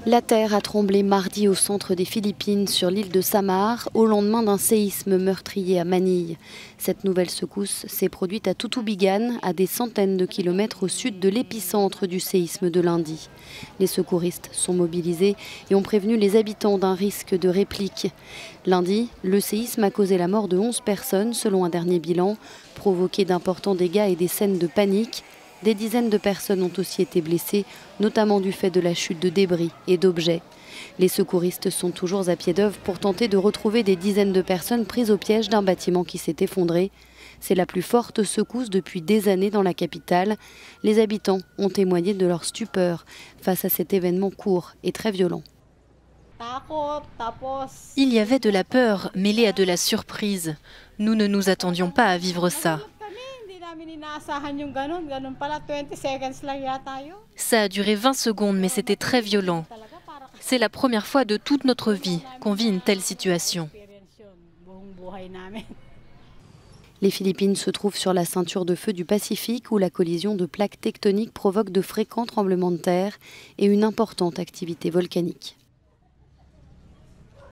La terre a tremblé mardi au centre des Philippines, sur l'île de Samar, au lendemain d'un séisme meurtrier à Manille. Cette nouvelle secousse s'est produite à Tutubigan, à des centaines de kilomètres au sud de l'épicentre du séisme de lundi. Les secouristes sont mobilisés et ont prévenu les habitants d'un risque de réplique. Lundi, le séisme a causé la mort de 11 personnes, selon un dernier bilan, provoqué d'importants dégâts et des scènes de panique. Des dizaines de personnes ont aussi été blessées, notamment du fait de la chute de débris et d'objets. Les secouristes sont toujours à pied d'œuvre pour tenter de retrouver des dizaines de personnes prises au piège d'un bâtiment qui s'est effondré. C'est la plus forte secousse depuis des années dans la capitale. Les habitants ont témoigné de leur stupeur face à cet événement court et très violent. Il y avait de la peur mêlée à de la surprise. Nous ne nous attendions pas à vivre ça. Ça a duré 20 secondes, mais c'était très violent. C'est la première fois de toute notre vie qu'on vit une telle situation. Les Philippines se trouvent sur la ceinture de feu du Pacifique où la collision de plaques tectoniques provoque de fréquents tremblements de terre et une importante activité volcanique.